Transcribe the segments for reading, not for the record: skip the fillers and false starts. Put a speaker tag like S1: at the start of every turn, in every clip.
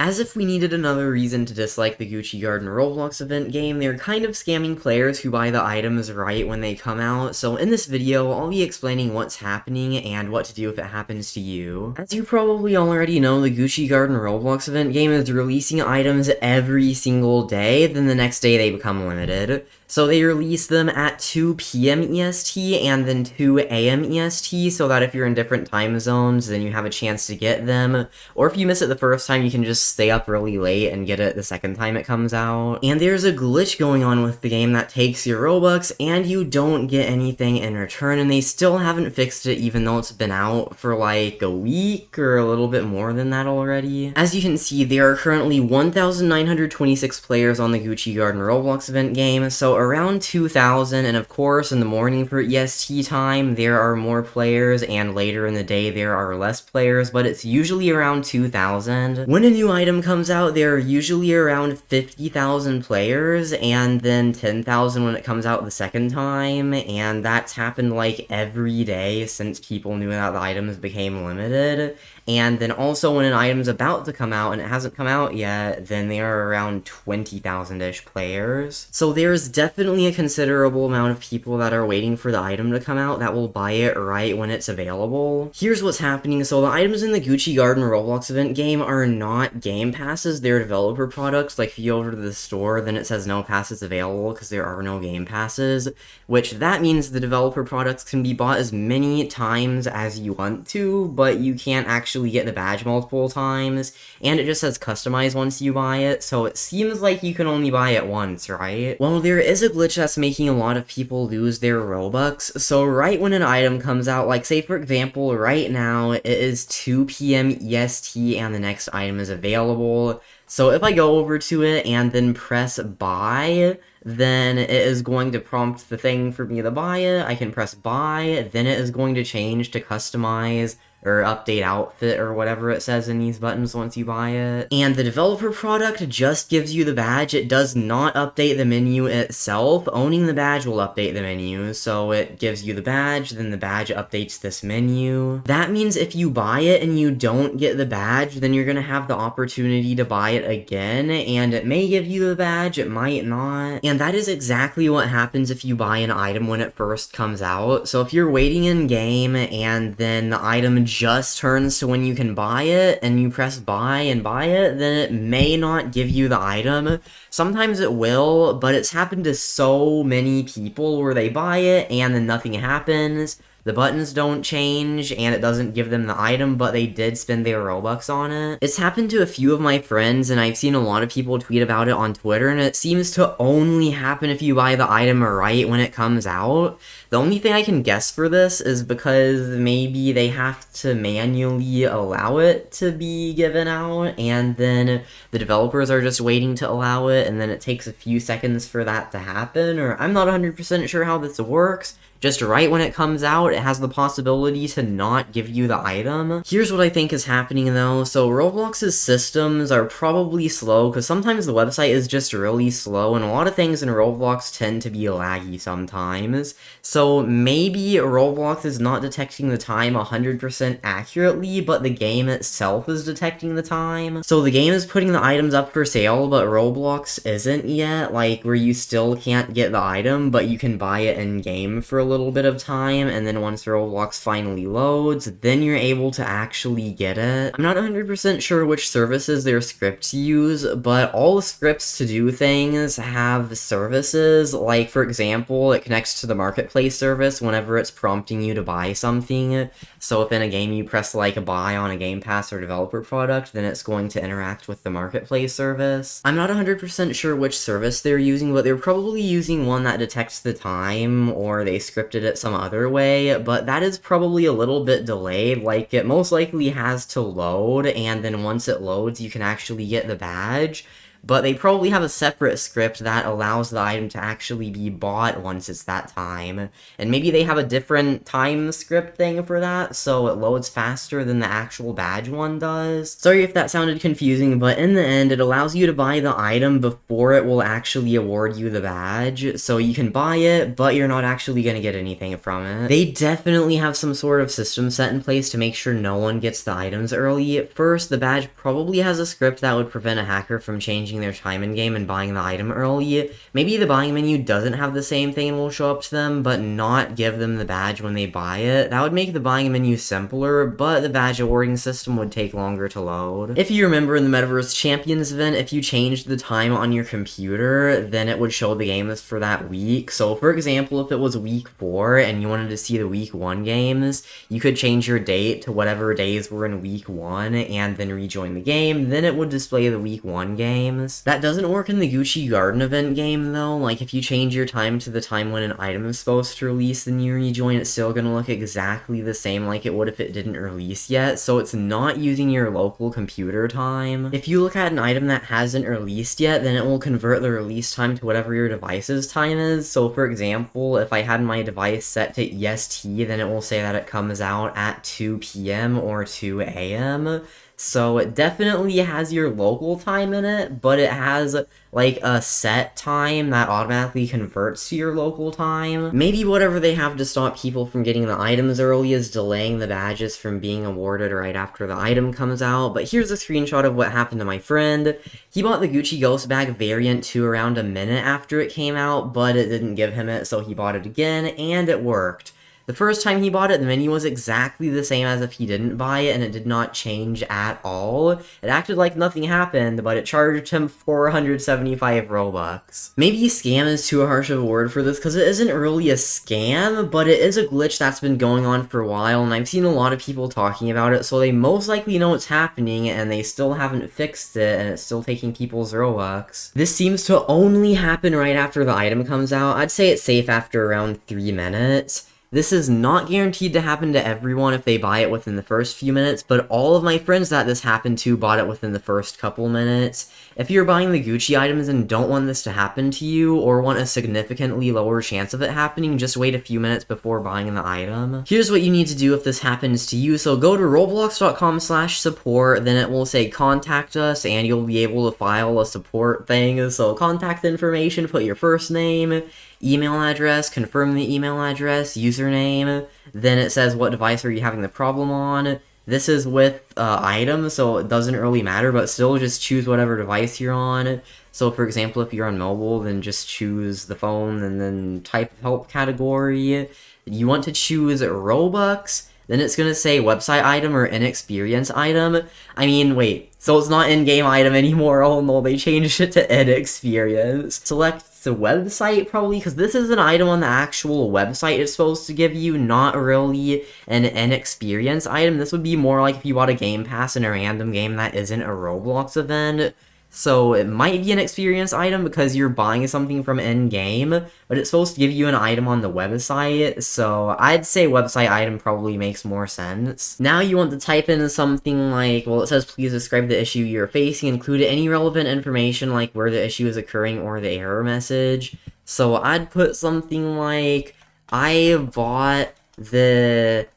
S1: As if we needed another reason to dislike the Gucci Garden Roblox event game, they're kind of scamming players who buy the items right when they come out, so in this video, I'll be explaining what's happening and what to do if it happens to you. As you probably already know, the Gucci Garden Roblox event game is releasing items every single day, then the next day they become limited. So they release them at 2 p.m. EST and then 2 a.m. EST, so that if you're in different time zones, then you have a chance to get them. Or if you miss it the first time, you can just stay up really late and get it the second time it comes out. And there's a glitch going on with the game that takes your Robux, and you don't get anything in return, and they still haven't fixed it even though it's been out for like a week or a little bit more than that already. As you can see, there are currently 1,926 players on the Gucci Garden Roblox event game, so around 2,000, and of course in the morning for EST time there are more players, and later in the day there are less players, but it's usually around 2,000. When a new item comes out, there are usually around 50,000 players, and then 10,000 when it comes out the second time, and that's happened like every day since people knew that the items became limited. And then also when an item's about to come out and it hasn't come out yet, then there are around 20,000-ish players. So there's definitely a considerable amount of people that are waiting for the item to come out that will buy it right when it's available. Here's what's happening. So the items in the Gucci Garden Roblox event game are not game passes, they're developer products. Like if you go over to the store, then it says no passes available because there are no game passes, which that means the developer products can be bought as many times as you want to, but you can't actually get the badge multiple times, and it just says customize once you buy it, so it seems like you can only buy it once, right? Well, there is a glitch that's making a lot of people lose their Robux. So right when an item comes out, like say for example, right now it is 2 p.m. EST and the next item is available. So if I go over to it and then press buy, then it is going to prompt the thing for me to buy it. I can press buy, then it is going to change to customize or update outfit or whatever it says in these buttons once you buy it. And the developer product just gives you the badge. It does not update the menu itself. Owning the badge will update the menu, so it gives you the badge, then the badge updates this menu. That means if you buy it and you don't get the badge, then you're gonna have the opportunity to buy it again, and it may give you the badge, it might not. And that is exactly what happens if you buy an item when it first comes out. So if you're waiting in game and then the item just turns to when you can buy it, and you press buy and buy it, then it may not give you the item. Sometimes it will, but it's happened to so many people where they buy it and then nothing happens. The buttons don't change, and it doesn't give them the item, but they did spend their Robux on it. It's happened to a few of my friends, and I've seen a lot of people tweet about it on Twitter, and it seems to only happen if you buy the item right when it comes out. The only thing I can guess for this is because maybe they have to manually allow it to be given out, and then the developers are just waiting to allow it, and then it takes a few seconds for that to happen, or I'm not 100% sure how this works. Just right when it comes out, it has the possibility to not give you the item. Here's what I think is happening though. So Roblox's systems are probably slow, because sometimes the website is just really slow, and a lot of things in Roblox tend to be laggy sometimes. So maybe Roblox is not detecting the time 100% accurately, but the game itself is detecting the time. So the game is putting the items up for sale, but Roblox isn't yet, like where you still can't get the item, but you can buy it in-game for a little bit of time, and then once Roblox finally loads, then you're able to actually get it. I'm not 100% sure which services their scripts use, but all the scripts to do things have services. Like for example, it connects to the marketplace service whenever it's prompting you to buy something. So if in a game you press like a buy on a Game Pass or developer product, then it's going to interact with the marketplace service. I'm not 100% sure which service they're using, but they're probably using one that detects the time, or they scripted it some other way, but that is probably a little bit delayed. Like it most likely has to load, and then once it loads you can actually get the badge. but they probably have a separate script that allows the item to actually be bought once it's that time. And maybe they have a different time script thing for that, so it loads faster than the actual badge one does. Sorry if that sounded confusing, but in the end, it allows you to buy the item before it will actually award you the badge, so you can buy it, but you're not actually gonna get anything from it. They definitely have some sort of system set in place to make sure no one gets the items early. First, the badge probably has a script that would prevent a hacker from changing their time in game and buying the item early. Maybe the buying menu doesn't have the same thing and will show up to them, but not give them the badge when they buy it. That would make the buying menu simpler, but the badge awarding system would take longer to load. If you remember in the Metaverse Champions event, if you changed the time on your computer, then it would show the games for that week. So for example, if it was week 4 and you wanted to see the week 1 games, you could change your date to whatever days were in week 1 and then rejoin the game, then it would display the week 1 games. That doesn't work in the Gucci Garden event game though. Like if you change your time to the time when an item is supposed to release, then you rejoin, it's still gonna look exactly the same like it would if it didn't release yet, so it's not using your local computer time. If you look at an item that hasn't released yet, then it will convert the release time to whatever your device's time is. So for example, if I had my device set to EST, then it will say that it comes out at 2 p.m. or 2 a.m. So it definitely has your local time in it, but it has like a set time that automatically converts to your local time. Maybe whatever they have to stop people from getting the items early is delaying the badges from being awarded right after the item comes out, but here's a screenshot of what happened to my friend. He bought the Gucci Ghost Bag variant to around a minute after it came out, but it didn't give him it, so he bought it again, and it worked. The first time he bought it, the menu was exactly the same as if he didn't buy it, and it did not change at all. It acted like nothing happened, but it charged him 475 Robux. Maybe scam is too harsh of a word for this, because it isn't really a scam, but it is a glitch that's been going on for a while, and I've seen a lot of people talking about it, so they most likely know what's happening, and they still haven't fixed it, and it's still taking people's Robux. This seems to only happen right after the item comes out. I'd say it's safe after around 3 minutes. This is not guaranteed to happen to everyone if they buy it within the first few minutes, but all of my friends that this happened to bought it within the first couple minutes. If you're buying the Gucci items and don't want this to happen to you, or want a significantly lower chance of it happening, just wait a few minutes before buying the item. Here's what you need to do if this happens to you. So go to roblox.com/support, then it will say contact us, and you'll be able to file a support thing. So contact information, put your first name, email address, confirm the email address, username, then it says what device are you having the problem on. This is with items, so it doesn't really matter, but still just choose whatever device you're on. So for example, if you're on mobile, then just choose the phone and then type help category. You want to choose Robux, then it's gonna say website item or inexperience item. I mean, wait, so it's not in-game item anymore. Oh no, they changed it to inexperience. Select the website probably, because this is an item on the actual website it's supposed to give you, not really an inexperience item. This would be more like if you bought a game pass in a random game that isn't a Roblox event. So it might be an experience item because you're buying something from in-game, but it's supposed to give you an item on the website, so I'd say website item probably makes more sense. Now you want to type in something like, well, it says please describe the issue you're facing, include any relevant information like where the issue is occurring or the error message. So I'd put something like, I bought the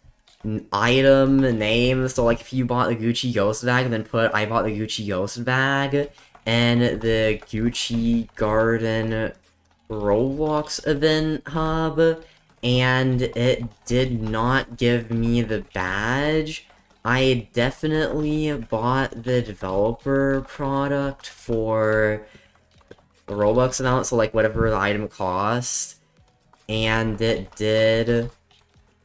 S1: item name, so like if you bought the Gucci Ghost Bag, then put I bought the Gucci Ghost Bag, and the Gucci Garden Roblox event hub, and it did not give me the badge. I definitely bought the developer product for the Robux amount, so like whatever the item cost, and it did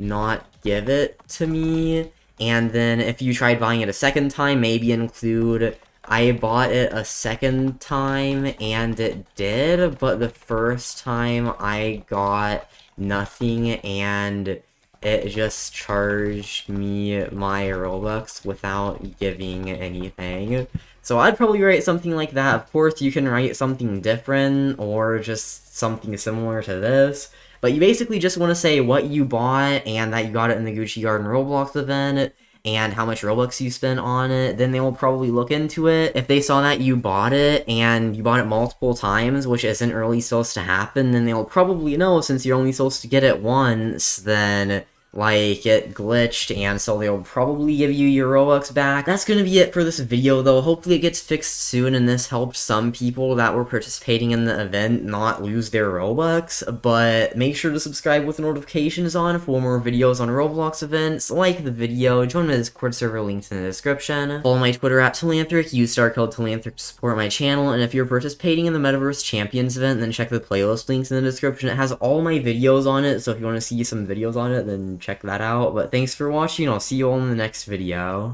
S1: not give it to me. And then if you tried buying it a second time, maybe include I bought it a second time and it did, but the first time I got nothing and it just charged me my Robux without giving anything. So I'd probably write something like that. Of course, you can write something different or just something similar to this, but you basically just want to say what you bought and that you got it in the Gucci Garden Roblox event, and how much Robux you spent on it, then they will probably look into it. If they saw that you bought it and you bought it multiple times, which isn't really supposed to happen, then they'll probably know, since you're only supposed to get it once, then like, it glitched, and so they'll probably give you your Robux back. That's gonna be it for this video, though. Hopefully it gets fixed soon, and this helped some people that were participating in the event not lose their Robux, but make sure to subscribe with notifications on for more videos on Roblox events. Like the video, join my Discord server, links in the description. Follow my Twitter at Telanthric, use star code Telanthric to support my channel, and if you're participating in the Metaverse Champions event, then check the playlist links in the description. It has all my videos on it, so if you want to see some videos on it, then check that out. But thanks for watching, I'll see you all in the next video.